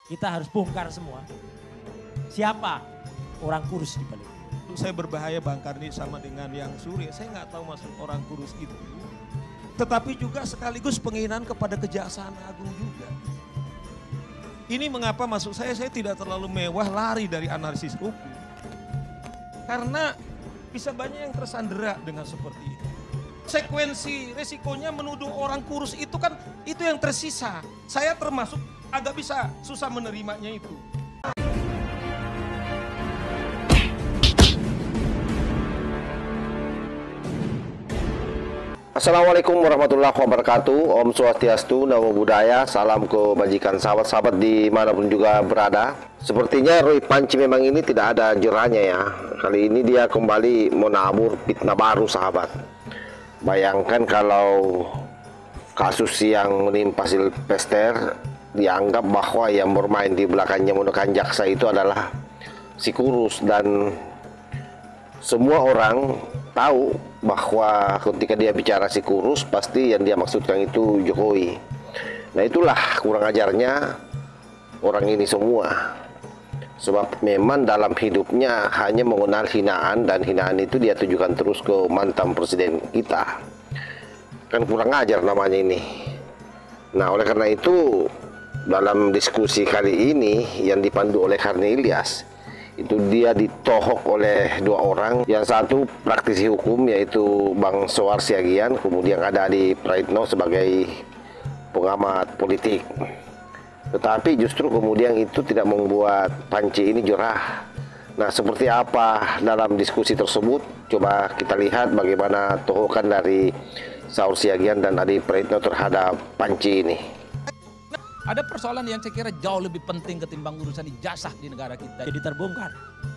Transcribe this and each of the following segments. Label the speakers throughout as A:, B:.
A: Kita harus bongkar semua. Siapa orang kurus di balik?
B: Saya berbahaya Bang Karni sama dengan yang Surya. Saya nggak tahu maksud orang kurus itu. Tetapi juga sekaligus penghinaan kepada Kejaksaan Agung juga. Ini mengapa maksud saya tidak terlalu mewah lari dari analisis hukum. Karena bisa banyak yang tersandera dengan seperti itu. Sekuensi resikonya menuduh orang kurus itu kan itu yang tersisa. Saya termasuk agak bisa susah menerimanya itu.
C: Assalamualaikum warahmatullahi wabarakatuh. Om Swastiastu, Namo Buddhaya. Salam kebajikan sahabat-sahabat dimanapun juga berada. Sepertinya Roy Panci memang ini tidak ada jerahnya ya. Kali ini dia kembali menabur fitnah baru sahabat. Bayangkan kalau kasus yang menimpa Sylvester dianggap bahwa yang bermain di belakangnya menggunakan jaksa itu adalah si kurus, dan semua orang tahu bahwa ketika dia bicara si kurus pasti yang dia maksudkan itu Jokowi. Nah itulah kurang ajarnya orang ini semua. Sebab memang dalam hidupnya hanya mengenal hinaan, dan hinaan itu dia tujukan terus ke mantan presiden kita. Kan kurang ajar namanya ini. Nah oleh karena itu dalam diskusi kali ini yang dipandu oleh Karni Ilyas, itu dia ditohok oleh dua orang. Yang satu praktisi hukum yaitu Bang Soar Siagian, kemudian ada Adi Praitno sebagai pengamat politik. Tetapi justru kemudian itu tidak membuat Panci ini jerah. Nah seperti apa dalam diskusi tersebut? Coba kita lihat bagaimana tohokan dari Soar Siagian dan Adi Praitno terhadap Panci ini.
D: Ada persoalan yang saya kira jauh lebih penting ketimbang urusan ijazah di negara kita.
A: Jadi terbongkar.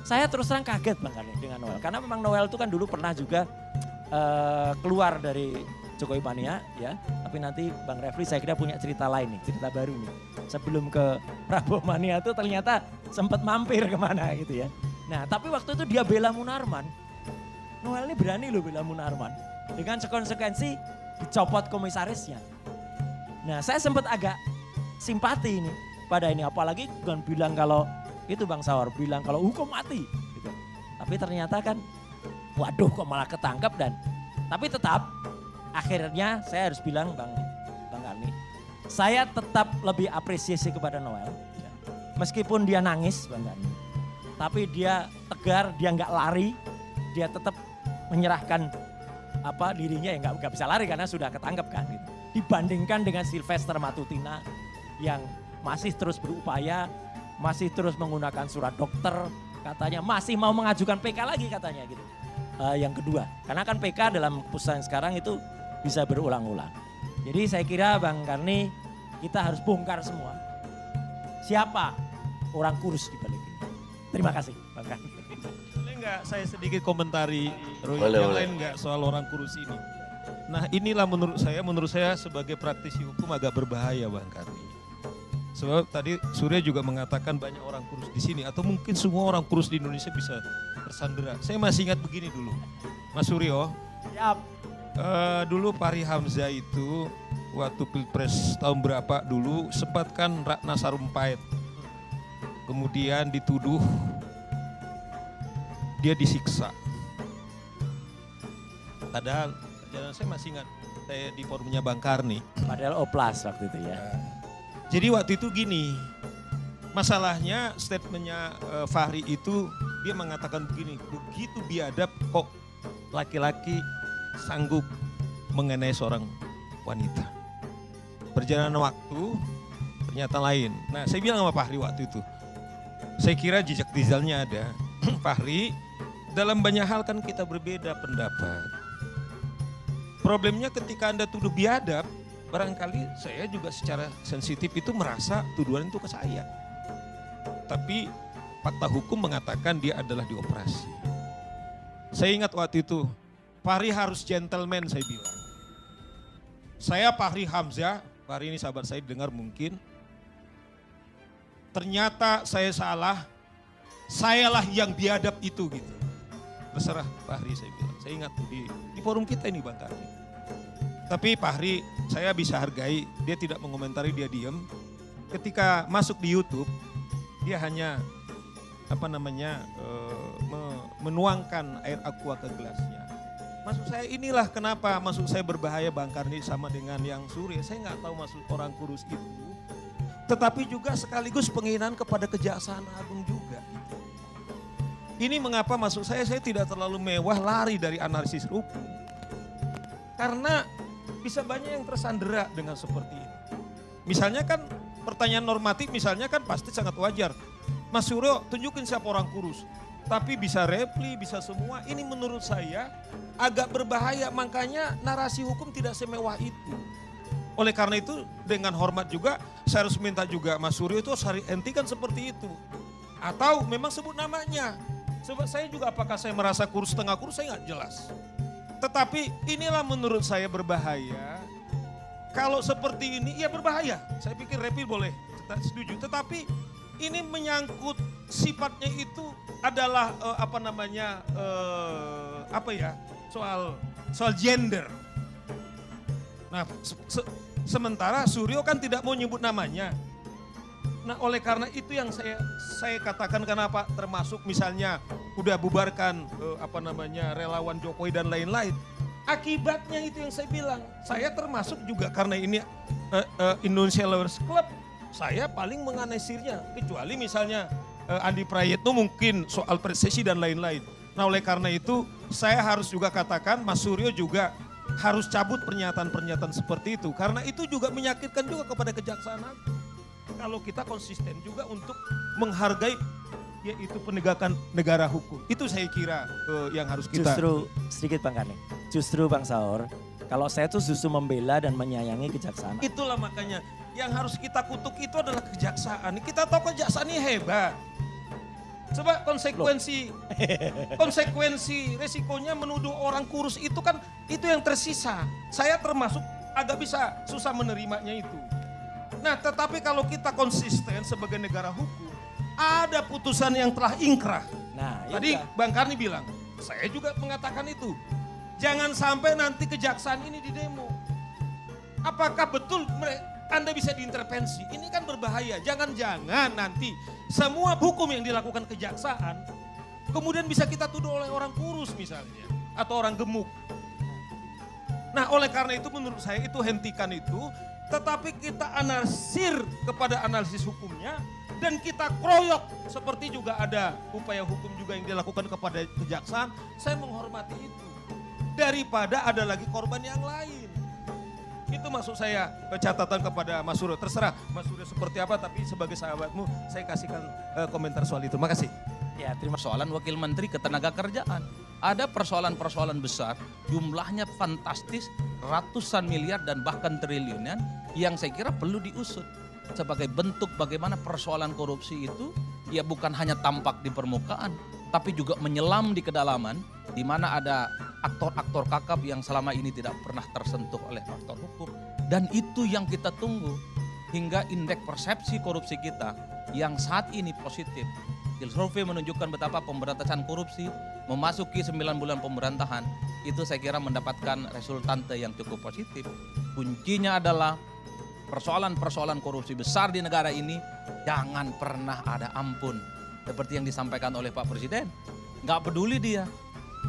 A: Saya terus terang kaget Bang Karni dengan Noel. Karena memang Noel itu kan dulu pernah juga keluar dari Jokowi Mania ya. Tapi nanti Bang Refli saya kira punya cerita lain nih, cerita baru nih. Sebelum ke Prabowo Mania itu ternyata sempat mampir kemana gitu ya. Nah tapi waktu itu dia bela Munarman. Noel ini berani loh bela Munarman. Dengan konsekuensi dicopot komisarisnya. Nah saya sempat agak simpati ini pada ini, apalagi bukan bilang kalau itu Bang Saur bilang kalau hukum mati gitu. Tapi ternyata kan waduh kok malah ketangkep, dan tapi tetap akhirnya saya harus bilang Bang Karni, saya tetap lebih apresiasi kepada Noel ya. Meskipun dia nangis Bang Karni, tapi dia tegar, dia nggak lari, dia tetap menyerahkan dirinya, ya nggak bisa lari karena sudah ketangkep kan gitu. Dibandingkan dengan Sylvester Matutina yang masih terus berupaya, masih terus menggunakan surat dokter, katanya masih mau mengajukan PK lagi katanya gitu. Yang kedua, karena kan PK dalam keputusan sekarang itu bisa berulang-ulang. Jadi saya kira Bang Karni, kita harus bongkar semua. Siapa orang kurus di balik ini? Terima kasih Bang Karni.
B: Boleh nggak saya sedikit komentari Roy,
C: Boleh.
B: lain nggak soal orang kurus ini? Nah inilah menurut saya sebagai praktisi hukum agak berbahaya Bang Karni. Sebab tadi Surya juga mengatakan banyak orang kurus di sini, atau mungkin semua orang kurus di Indonesia bisa tersandera. Saya masih ingat begini dulu, Mas Suryo.
A: Siap.
B: Dulu Fahri Hamzah itu waktu pilpres tahun berapa dulu sempat kan Ratna Sarumpait. Kemudian dituduh dia disiksa. Padahal saya masih ingat saya di forumnya Bang Karni.
A: Padahal oplas waktu itu ya.
B: Jadi waktu itu gini, masalahnya statementnya Fahri itu dia mengatakan begini, begitu biadab kok laki-laki sanggup mengenai seorang wanita. Perjalanan waktu ternyata lain. Nah saya bilang sama Fahri waktu itu, saya kira jejak digitalnya ada. Fahri, dalam banyak hal kan kita berbeda pendapat. Problemnya ketika Anda tuduh biadab, barangkali saya juga secara sensitif itu merasa tuduhan itu ke saya. Tapi fakta hukum mengatakan dia adalah dioperasi. Saya ingat waktu itu, Fahri harus gentleman saya bilang. Saya Fahri Hamzah, Fahri ini sahabat saya dengar mungkin. Ternyata saya salah, sayalah yang biadab itu gitu. Terserah Fahri saya bilang, saya ingat di forum kita ini Bang Karni. Tapi Fahri saya bisa hargai, dia tidak mengomentari, dia diam. ketika masuk di YouTube, dia hanya menuangkan air aqua ke gelasnya. Maksud saya inilah kenapa maksud saya berbahaya Bang Karni sama dengan yang Surya. Saya nggak tahu maksud orang kurus itu. Tetapi juga sekaligus penghinaan kepada Kejaksaan Agung juga. Ini mengapa maksud saya tidak terlalu mewah lari dari analisis hukum. Karena bisa banyak yang tersandera dengan seperti itu. Misalnya kan pertanyaan normatif misalnya kan pasti sangat wajar. Mas Suryo tunjukin siapa orang kurus. Tapi bisa repli, bisa semua. Ini menurut saya agak berbahaya. Makanya narasi hukum tidak semewah itu. Oleh karena itu dengan hormat juga saya harus minta juga Mas Suryo itu harus hentikan seperti itu. Atau memang sebut namanya. Sebab saya juga apakah saya merasa kurus setengah kurus saya nggak jelas. Tetapi inilah menurut saya berbahaya. Kalau seperti ini ya berbahaya. Saya pikir repli boleh, setuju. Tetapi ini menyangkut sifatnya itu adalah soal gender. Nah, sementara Suryo kan tidak mau nyebut namanya. Nah, oleh karena itu yang saya katakan kenapa termasuk misalnya udah bubarkan relawan Jokowi dan lain-lain. Akibatnya itu yang saya bilang. Saya termasuk juga karena ini Indonesia Lawyers Club, saya paling menganalisirnya. Kecuali misalnya Andi Prayitno mungkin soal presisi dan lain-lain. Nah, oleh karena itu saya harus juga katakan Mas Suryo juga harus cabut pernyataan-pernyataan seperti itu. Karena itu juga menyakitkan juga kepada Kejaksaan Agung. Kalau kita konsisten juga untuk menghargai yaitu penegakan negara hukum. Itu saya kira yang harus kita...
A: Justru sedikit Bang Karni, justru Bang Saur, kalau saya tuh justru membela dan menyayangi kejaksaan.
B: Itulah makanya yang harus kita kutuk itu adalah kejaksaan. Kita tahu kejaksaan ini hebat. Coba konsekuensi resikonya menuduh orang kurus itu kan itu yang tersisa. Saya termasuk agak bisa susah menerimanya itu. Nah, tetapi kalau kita konsisten sebagai negara hukum, ada putusan yang telah ingkrah.
A: Nah,
B: tadi Bang Karni bilang, saya juga mengatakan itu. Jangan sampai nanti kejaksaan ini didemo. Apakah betul Anda bisa diintervensi? Ini kan berbahaya. Jangan-jangan nanti semua hukum yang dilakukan kejaksaan kemudian bisa kita tuduh oleh orang kurus misalnya atau orang gemuk. Nah, oleh karena itu menurut saya itu hentikan itu. Tetapi kita analisir kepada analisis hukumnya dan kita kroyok seperti juga ada upaya hukum juga yang dilakukan kepada kejaksaan. Saya menghormati itu daripada ada lagi korban yang lain. Itu maksud saya catatan kepada Mas Suryo. Terserah Mas Suryo seperti apa, tapi sebagai sahabatmu saya kasihkan komentar soal itu. Terima kasih.
D: Ya, terima persoalan Wakil Menteri Ketenagakerjaan. Ada persoalan-persoalan besar, jumlahnya fantastis, ratusan miliar dan bahkan triliunan yang saya kira perlu diusut. Sebagai bentuk bagaimana persoalan korupsi itu ya bukan hanya tampak di permukaan, tapi juga menyelam di kedalaman di mana ada aktor-aktor kakap yang selama ini tidak pernah tersentuh oleh faktor hukum. Dan itu yang kita tunggu hingga indeks persepsi korupsi kita yang saat ini positif. Survei menunjukkan betapa pemberantasan korupsi memasuki 9 bulan pemberantahan itu saya kira mendapatkan resultante yang cukup positif. Kuncinya adalah persoalan-persoalan korupsi besar di negara ini jangan pernah ada ampun. Seperti yang disampaikan oleh Pak Presiden. Nggak peduli dia,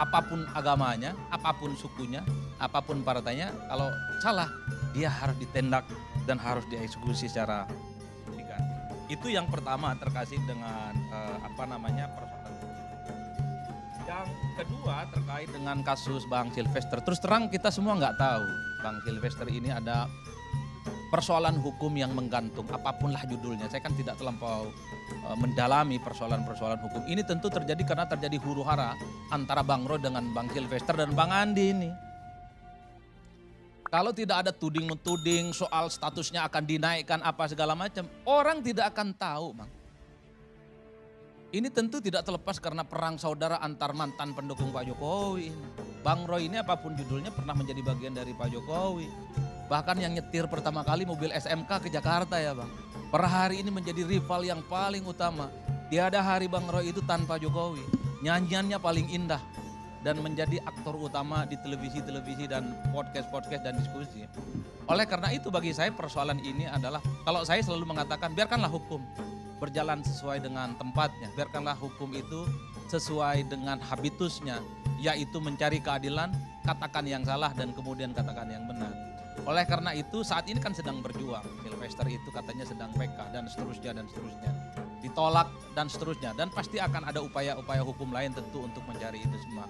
D: apapun agamanya, apapun sukunya, apapun partainya, kalau salah dia harus ditendak dan harus dieksekusi secara signifikan. Itu yang pertama terkait dengan persoalan. Yang kedua terkait dengan kasus Bang Silvester. Terus terang kita semua nggak tahu Bang Silvester ini ada persoalan hukum yang menggantung, apapunlah judulnya. Saya kan tidak terlampau mendalami persoalan-persoalan hukum. Ini tentu terjadi karena terjadi huru-hara antara Bang Roy dengan Bang Silvester dan Bang Andi ini. Kalau tidak ada tuding-menuding soal statusnya akan dinaikkan apa segala macam, orang tidak akan tahu, Bang. Ini tentu tidak terlepas karena perang saudara antar mantan pendukung Pak Jokowi. Bang Roy ini apapun judulnya pernah menjadi bagian dari Pak Jokowi. Bahkan yang nyetir pertama kali mobil SMK ke Jakarta ya Bang. Per hari ini menjadi rival yang paling utama. Tiada hari Bang Roy itu tanpa Jokowi. Nyanyiannya paling indah. dan menjadi aktor utama di televisi-televisi dan podcast-podcast dan diskusi. Oleh karena itu bagi saya persoalan ini adalah, kalau saya selalu mengatakan biarkanlah hukum berjalan sesuai dengan tempatnya, biarkanlah hukum itu sesuai dengan habitusnya, yaitu mencari keadilan, katakan yang salah dan kemudian katakan yang benar. Oleh karena itu saat ini kan sedang berjuang, Sylvester itu katanya sedang PK dan seterusnya, ditolak dan seterusnya, dan pasti akan ada upaya-upaya hukum lain tentu untuk mencari itu semua.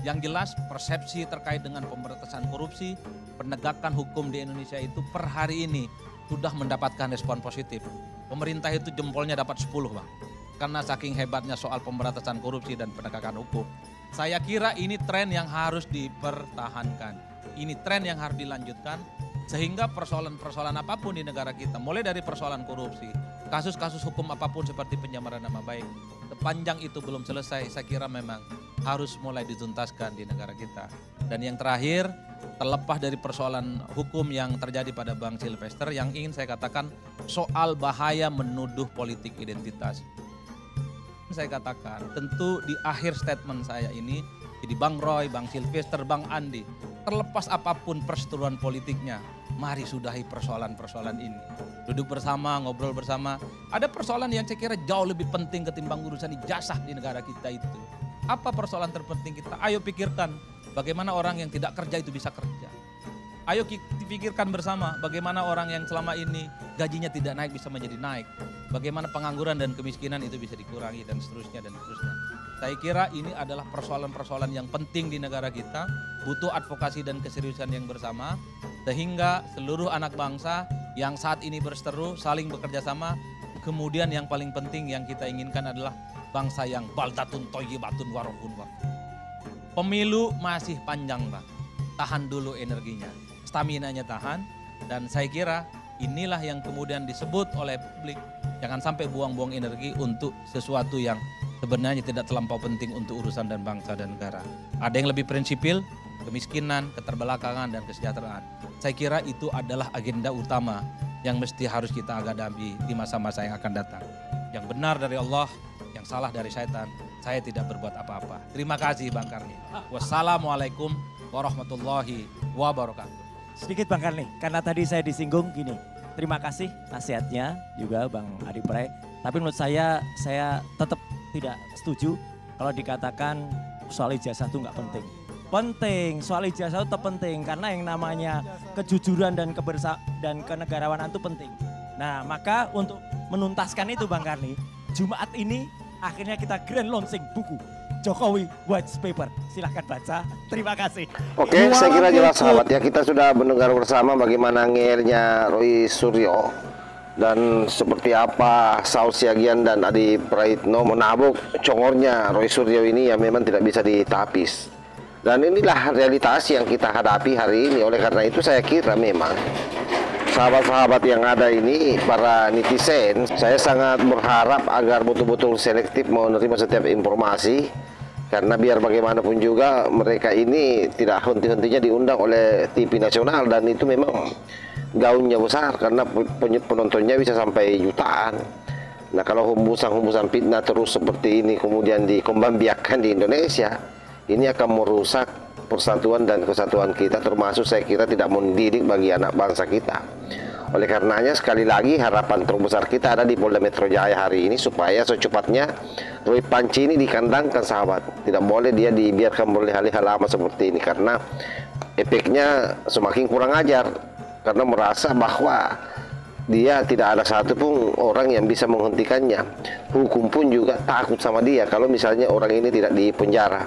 D: Yang jelas persepsi terkait dengan pemberantasan korupsi, penegakan hukum di Indonesia itu per hari ini sudah mendapatkan respon positif. Pemerintah itu jempolnya dapat 10 Bang, karena saking hebatnya soal pemberantasan korupsi dan penegakan hukum. Saya kira ini tren yang harus dipertahankan, ini tren yang harus dilanjutkan, sehingga persoalan-persoalan apapun di negara kita, mulai dari persoalan korupsi, kasus-kasus hukum apapun seperti pencemaran nama baik, sepanjang itu belum selesai, saya kira memang harus mulai dituntaskan di negara kita. Dan yang terakhir, terlepas dari persoalan hukum yang terjadi pada Bang Sylvester, yang ingin saya katakan soal bahaya menuduh politik identitas. Saya katakan tentu di akhir statement saya ini, jadi Bang Roy, Bang Sylvester, Bang Andi, terlepas apapun perseteruan politiknya, mari sudahi persoalan-persoalan ini. Duduk bersama, ngobrol bersama. Ada persoalan yang saya kira jauh lebih penting ketimbang urusan ijazah di negara kita itu. Apa persoalan terpenting kita? Ayo pikirkan bagaimana orang yang tidak kerja itu bisa kerja. Ayo pikirkan bersama bagaimana orang yang selama ini gajinya tidak naik bisa menjadi naik. Bagaimana pengangguran dan kemiskinan itu bisa dikurangi dan seterusnya dan seterusnya. Saya kira ini adalah persoalan-persoalan yang penting di negara kita, butuh advokasi dan keseriusan yang bersama, sehingga seluruh anak bangsa yang saat ini berseteru saling bekerja sama. Kemudian yang paling penting yang kita inginkan adalah bangsa yang baldatun thayyibatun wa rabbun ghafur. Pemilu masih panjang Bang, tahan dulu energinya, staminanya tahan, dan saya kira inilah yang kemudian disebut oleh publik, jangan sampai buang-buang energi untuk sesuatu yang sebenarnya tidak terlampau penting untuk urusan dan bangsa dan negara. Ada yang lebih prinsipil, kemiskinan, keterbelakangan, dan kesejahteraan. Saya kira itu adalah agenda utama yang mesti harus kita hadapi di masa-masa yang akan datang. Yang benar dari Allah, yang salah dari syaitan, saya tidak berbuat apa-apa. Terima kasih Bang Karni. Wassalamualaikum warahmatullahi wabarakatuh.
A: Sedikit Bang Karni, karena tadi saya disinggung gini, terima kasih nasihatnya juga Bang Adi Pray. Tapi menurut saya tetap tidak setuju kalau dikatakan soal ijazah itu nggak penting. Penting, soal ijazah itu tetap penting karena yang namanya kejujuran dan kenegarawanan itu penting. Nah maka untuk menuntaskan itu Bang Karni, Jumat ini akhirnya kita grand launching buku Jokowi White Paper. Silahkan baca, terima kasih.
C: Oke, saya kira jelas sahabat ya, kita sudah mendengar bersama bagaimana ngelnya Roy Suryo dan seperti apa Saud Siagian dan Adi Praitno menabuk congornya Roy Suryo ini yang memang tidak bisa ditapis. Dan inilah realitas yang kita hadapi hari ini. Oleh karena itu saya kira memang sahabat-sahabat yang ada ini, para netizen, saya sangat berharap agar betul-betul selektif menerima setiap informasi. Karena biar bagaimanapun juga mereka ini tidak henti-hentinya diundang oleh TV nasional dan itu memang gaunnya besar karena penontonnya bisa sampai jutaan. Nah kalau hembusan-hembusan fitnah terus seperti ini kemudian dikembangbiakkan di Indonesia, ini akan merusak persatuan dan kesatuan kita, termasuk saya kira tidak mendidik bagi anak bangsa kita. Oleh karenanya sekali lagi harapan terbesar kita ada di Polda Metro Jaya hari ini supaya secepatnya Roy Panci ini dikandangkan sahabat. Tidak boleh dia dibiarkan berleha-leha lama seperti ini karena efeknya semakin kurang ajar. Karena merasa bahwa dia tidak ada satupun orang yang bisa menghentikannya. Hukum pun juga takut sama dia kalau misalnya orang ini tidak dipenjara.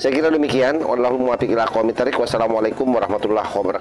C: Saya kira demikian. Wassalamualaikum warahmatullahi wabarakatuh.